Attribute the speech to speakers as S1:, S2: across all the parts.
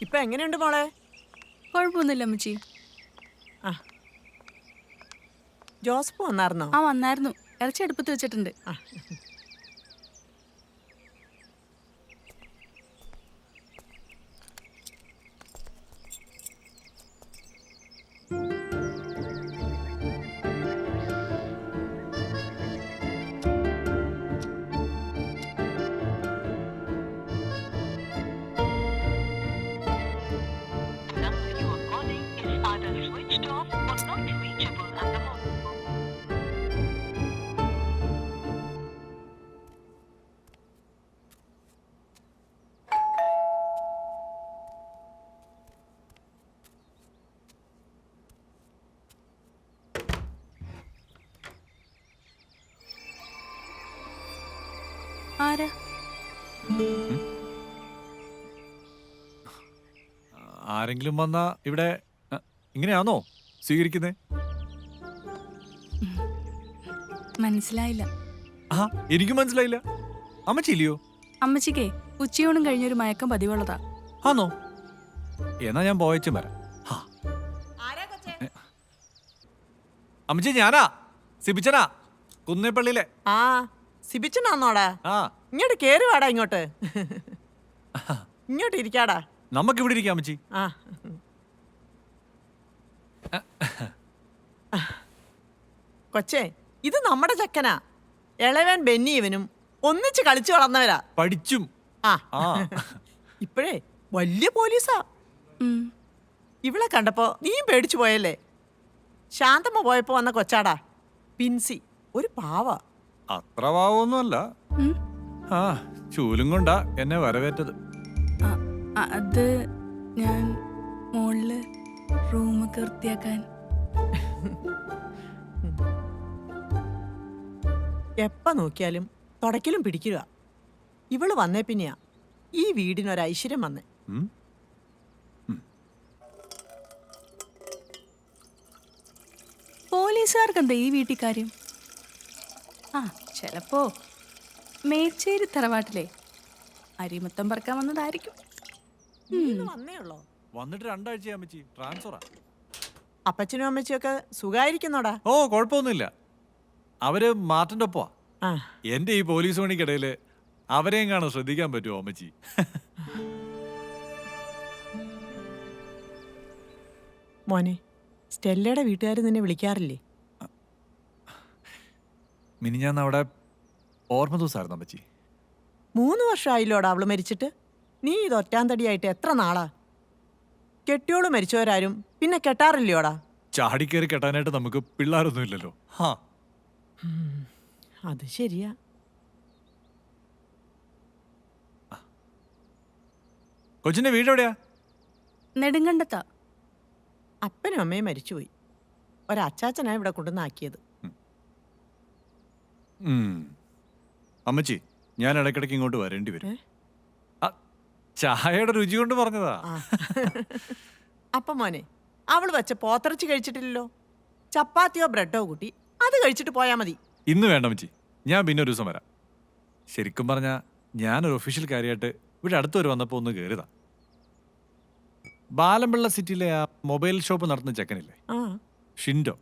S1: ഇപ്പൊ എങ്ങനെയുണ്ട് മോളെ?
S2: കുഴപ്പമൊന്നുമില്ല അമ്മച്ചി.
S1: ആ, ജോസഫ് വന്നായിരുന്നോ?
S2: ആ വന്നായിരുന്നു. ഇറച്ചി അടുപ്പത്ത് വെച്ചിട്ടുണ്ട്.
S1: ആ,
S2: ആരാ?
S3: ആരെങ്കിലും വന്നാ ഇവിടെ ഇങ്ങനെയാണോ സ്വീകരിക്കുന്നേ?
S2: മനസ്സിലായില്ല.
S3: ആ, എനിക്കും മനസ്സിലായില്ല. അമ്മച്ചില്ലയോ?
S2: അമ്മച്ചിക്കേ ഉച്ചയൂണും കഴിഞ്ഞൊരു മയക്കം പതിവുള്ളതാ.
S3: ആണോ? എന്നാ ഞാൻ പോയച്ചും വരാം. അമ്മച്ചി, ഞാനാ സിബിച്ചനാ, കുന്നേപ്പള്ളിയിലെ.
S1: ആ സിബിച്ചനാന്നോടാ?
S3: ആ,
S1: ഇങ്ങോട്ട് കേറി വാടാ. ഇങ്ങോട്ട് ഇങ്ങോട്ട് ഇരിക്കാടാ.
S3: നമുക്ക് ഇവിടെ ഇരിക്കാം അമ്മച്ചി.
S1: ആ, കൊച്ചേ, ഇത് നമ്മുടെ ചക്കനാ. ഇളവൻ ബെന്നി ഇവനും ഒന്നിച്ച് കളിച്ചു വളർന്നവരാ.
S3: പഠിച്ചും.
S1: ആ,
S3: ആ,
S1: ഇപ്പോഴേ വലിയ പോലീസാ.
S2: ഉം.
S1: ഇവളെ കണ്ടപ്പോ നീയും പേടിച്ചു പോയല്ലേ? ശാന്തമ്മ പോയപ്പോ വന്ന കൊച്ചാടാ പിൻസി. ഒരു പാവ.
S3: അത്ര പാവൊന്നുമല്ല.
S2: ഉം.
S3: ആ, ചൂലും കൊണ്ടാ എന്നെ വരവേറ്റത്.
S2: അത് ഞാൻ മോളില് റൂമൊക്കെ വൃത്തിയാക്കാൻ.
S1: എപ്പ നോക്കിയാലും തുടക്കലും പിടിക്കുക. ഇവള് വന്നേ പിന്നെയാ ഈ വീടിനൊരു ഐശ്വര്യം വന്നേ.
S3: ഉം.
S2: പോലീസുകാർക്ക് എന്താ ഈ വീട്ടിൽ കാര്യം? ആ, ചിലപ്പോ മേച്ചേരി തറവാട്ടിലെ അരിമത്തം പറക്കാൻ വന്നതായിരിക്കും.
S1: ഇന്ന് വന്നേ ഉള്ളോ?
S3: വന്നിട്ട് 2 ആഴ്ചയാ അമ്മച്ചി. ട്രാൻസ്ഫറാ.
S1: അപ്പച്ചനും അമ്മച്ചിയൊക്കെ സുഖായിരിക്കുന്നോടാ?
S3: ഓ, കുഴപ്പമൊന്നുമില്ല. അവര് മാർട്ടിന്റെ ഒപ്പമാ.
S1: ആ,
S3: എന്റെ ഈ പോലീസ് പണിക്കിടയില് അവരെയും കാണാൻ ശ്രദ്ധിക്കാൻ പറ്റുമോ അമ്മച്ചി?
S1: മോനെ, സ്റ്റെല്ലയുടെ വീട്ടുകാർ നിന്നെ വിളിക്കാറില്ലേ?
S3: മിനിഞ്ഞാന്ന് അവിടെ ഓർമ്മ ദിവസമായിരുന്നു അമ്മച്ചി.
S1: 3 വർഷമായില്ലോടാ അവള് മരിച്ചിട്ട്. നീ ഇത് ഒറ്റാന്തടിയായിട്ട് എത്ര നാളാ? കെട്ടിയോള് മരിച്ചവരാരും പിന്നെ കെട്ടാറില്ലയോടാ?
S3: ചാടിക്കേറി കെട്ടാനായിട്ട് നമുക്ക് പിള്ളേരൊന്നും ഇല്ലല്ലോ. ഹാ,
S1: അത് ശരിയാ.
S3: കൊച്ചിന്റെ വീട് എവിടെയാ?
S2: നെടുങ്കണ്ടത്താ.
S1: അപ്പനും അമ്മയും മരിച്ചുപോയി. ഒരച്ചാച്ചനാ ഇവിടെ കൊണ്ടുവന്നാക്കിയത്.
S3: അമ്മച്ചി, ഞാൻ ഇടയ്ക്കിടയ്ക്ക് ഇങ്ങോട്ട് വരേണ്ടി വരും.
S1: ഏ?
S3: ചായയുടെ രുചി കൊണ്ട് പറഞ്ഞതാ.
S1: ആ. അപ്പം മോനെ, അവള് വെച്ച പോത്തിറച്ചി കഴിച്ചിട്ടില്ലല്ലോ. ചപ്പാത്തിയോ ബ്രെഡോ കൂട്ടി അത് കഴിച്ചിട്ട് പോയാ മതി.
S3: ഇന്ന് വേണ്ട അമ്മച്ചി, ഞാൻ പിന്നെ ഒരു ദിവസം വരാം. ശരിക്കും പറഞ്ഞാ ഞാനൊരു ഒഫീഷ്യൽ കാര്യമായിട്ട് ഇവിടെ അടുത്തുവരെ വന്നപ്പോൾ ഒന്ന് കയറിയതാ. ബാലമ്പിള്ള സിറ്റിയിലെ ആ മൊബൈൽ ഷോപ്പ് നടത്തുന്ന ചെക്കനില്ലേ,
S1: ആ,
S3: ഷിൻഡോ,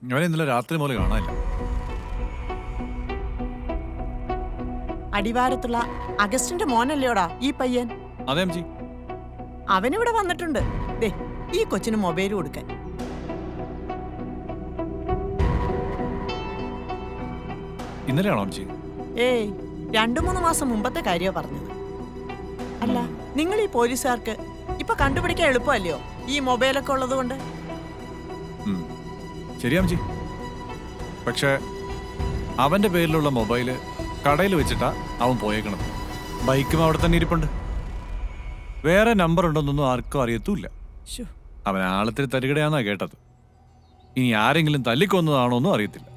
S3: അവനെ ഇന്നലെ രാത്രി മുതൽ കാണാനില്ല.
S1: അടിവാരത്തുള്ള അഗസ്റ്റിന്റെ മോനല്ലേയോടാ ഈ പയ്യൻ?
S3: അതെ അമ്മച്ചി.
S1: അവനിവിടെ വന്നിട്ടുണ്ട്. ദേ, ഈ കൊച്ചിന് മൊബൈൽ കൊടുക്കാൻ.
S3: ഇന്നലെയാണോ അമ്മച്ചി?
S1: ഏയ്, 2-3 മാസം മുമ്പത്തെ കാര്യമാ പറഞ്ഞത്. അല്ല, നിങ്ങൾ ഈ പോലീസുകാർക്ക് ഇപ്പൊ കണ്ടുപിടിക്കാൻ എളുപ്പമല്ലയോ ഈ മൊബൈലൊക്കെ ഉള്ളത് കൊണ്ട്?
S3: ശരി അമ്മച്ചി. പക്ഷെ അവന്റെ പേരിലുള്ള മൊബൈല് കടയിൽ വെച്ചിട്ടാ അവൻ പോയേക്കണത്. ബൈക്കും അവിടെ തന്നെ ഇരിപ്പുണ്ട്. വേറെ നമ്പർ ഉണ്ടോന്നൊന്നും ആർക്കും അറിയത്തുമില്ല.
S1: ശ്ശോ.
S3: അവൻ ആളത്തിൽ തരികടയാന്നാ കേട്ടത്. ഇനി ആരെങ്കിലും തല്ലിക്കൊന്നതാണോന്നും അറിയത്തില്ല.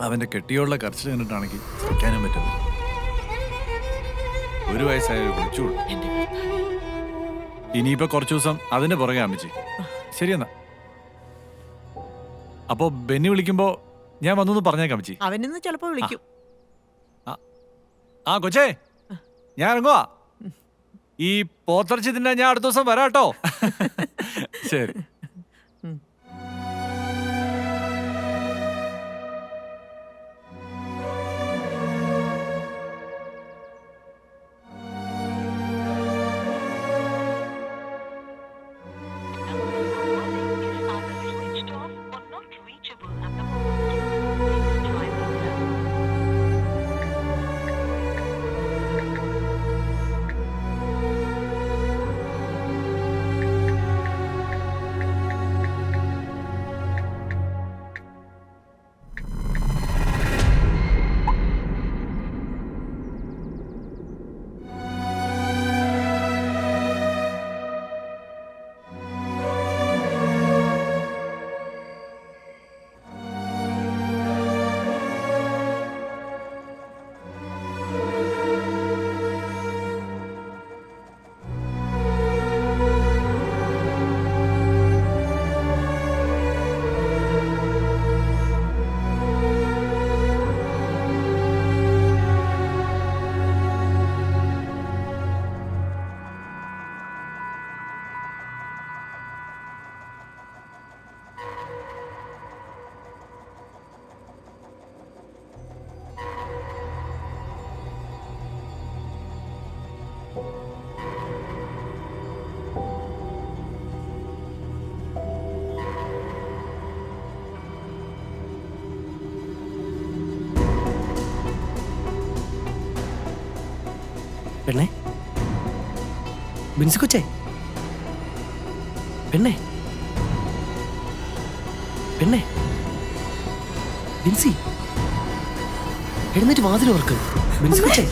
S3: അവന്റെ കെട്ടിയോളുള്ള കരച്ചിൽ കണ്ടിട്ടാണെങ്കിൽ സഹിക്കാനും പറ്റുന്നില്ല. 1 വയസ്സായ വിളിച്ചോളൂ. ഇനിയിപ്പോ കുറച്ചു ദിവസം അതിന്റെ പുറകെ അമ്മച്ചി. ശരിയെന്നാ. അപ്പോ ബെന്നി വിളിക്കുമ്പോ ഞാൻ വന്നു പറഞ്ഞേക്കാം അമ്മച്ചി.
S1: അവനിന്ന് ചിലപ്പോ വിളിക്കും.
S3: ആ കൊച്ചേ, ഞാൻ ഇറങ്ങുവാ. ഈ പോത്തിറച്ചി തിന്നാൻ ഞാൻ അടുത്ത ദിവസം വരാട്ടോ. ശരി.
S4: പെണ്ണെ, ബിൻസി കൊച്ചേ, പെണ്ണെ, പെണ്ണെ, ബിൻസി, എഴുന്നേറ്റ് വാതിൽ ഓർക്ക്. ബിൻസി കൊച്ചേ,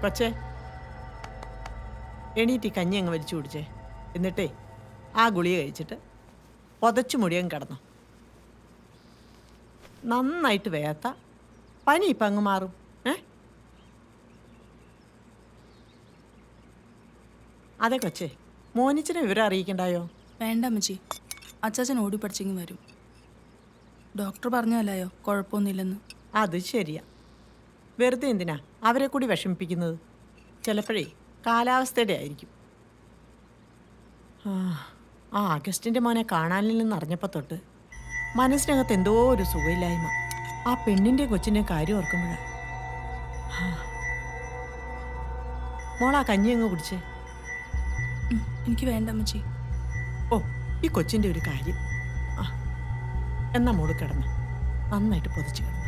S1: കൊച്ചേ, എണീറ്റ് കഞ്ഞി അങ്ങ് വലിച്ചു കുടിച്ചേ. എന്നിട്ടേ ആ ഗുളിക കഴിച്ചിട്ട് പൊതച്ചു മുടിയങ്ങ് കിടന്നു. നന്നായിട്ട് വേത്ത പനി ഇപ്പം അങ്ങ് മാറും. അതെ കൊച്ചേ, മോനിച്ചിനെ വിവരം അറിയിക്കണ്ടായോ?
S2: വേണ്ട അമ്മച്ചി, അച്ചാച്ചൻ ഓടി പഠിച്ചെങ്കിൽ വരും. ഡോക്ടർ പറഞ്ഞല്ലായോ കുഴപ്പമൊന്നുമില്ലെന്ന്.
S1: അത് ശരിയാ. വെറുതെ എന്തിനാ അവരെ കൂടി വിഷമിപ്പിക്കുന്നത്? ചിലപ്പോഴേ കാലാവസ്ഥയുടെ ആയിരിക്കും. ആ അഗസ്റ്റിൻ്റെ മോനെ കാണാനില്ലെന്ന് അറിഞ്ഞപ്പോൾ തൊട്ട് മനസ്സിനകത്ത് എന്തോ ഒരു സുഖമില്ലായ്മ. ആ പെണ്ണിൻ്റെ കൊച്ചിൻ്റെ കാര്യം ഓർക്കുമ്പോഴാണ്. മോളാ കഞ്ഞി അങ്ങ് കുടിച്ചേ.
S2: എനിക്ക് വേണ്ട അമ്മച്ചി.
S1: ഓ, ഈ കൊച്ചിൻ്റെ ഒരു കാര്യം. എന്നാ മോള് കിടന്നു, നന്നായിട്ട് പൊതിച്ച് കിടന്നു.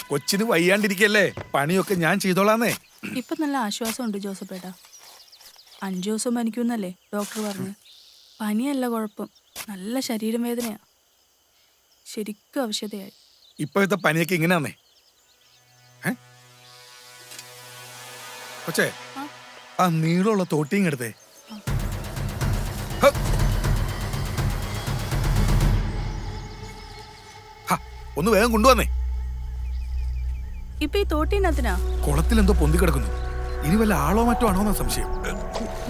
S5: കൊച്ചിന് വയ്യാണ്ടിരിക്കല്ലേ, പണിയൊക്കെ ഞാൻ ചെയ്തോളാന്നേ.
S2: ഇപ്പൊ നല്ല ആശ്വാസമുണ്ട് ജോസഫേട്ടാ. 5 ദിവസം പനിക്കുന്നല്ലേ ഡോക്ടർ പറഞ്ഞു. പനിയല്ല കുഴപ്പം, നല്ല ശരീരം വേദനയാ. ശരിക്കും ആവശ്യതയായി.
S5: ഇപ്പോഴത്തെ പനിയൊക്കെ ഇങ്ങനെയാന്നേ. കൊച്ചേ, ആ നീളമുള്ള തോട്ടിയും എടുത്തേ. ഒന്ന് വേഗം കൊണ്ടുവന്നേ.
S2: ഇപ്പൊ ഈ തോട്ടീനത്തിനാ?
S5: കുളത്തിൽ എന്തോ പൊന്തി കിടക്കുന്നു. ഇനി വല്ല ആളോ മറ്റോ ആണോന്നാ സംശയം.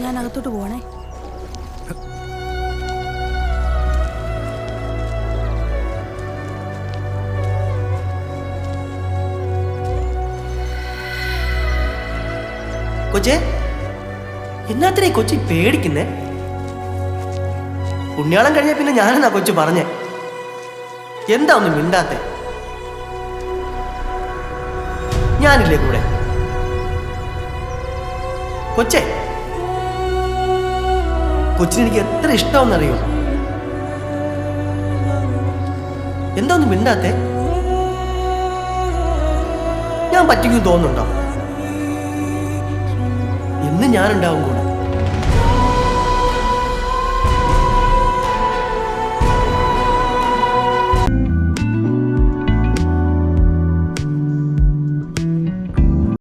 S2: ഞാൻ അകത്തോട്ട് പോണേ.
S4: കൊച്ചേ, എന്നാത്തിനാ കൊച്ചി പേടിക്കുന്നേ? പുണ്യാളം കഴിഞ്ഞ പിന്നെ ഞാനെന്നാ കൊച്ചു പറഞ്ഞേ. എന്താ ഒന്നും മിണ്ടാത്തെ? ഞാനില്ലേ കൂടെ? കൊച്ചേ, കൊച്ചിന് എനിക്ക് എത്ര ഇഷ്ടമെന്നറിയോ? എന്താ ഒന്നും മിണ്ടാത്തെ? ഞാൻ പറ്റിക്കും തോന്നുന്നുണ്ടോ? എന്ന് ഞാനുണ്ടാവും കൂടെ.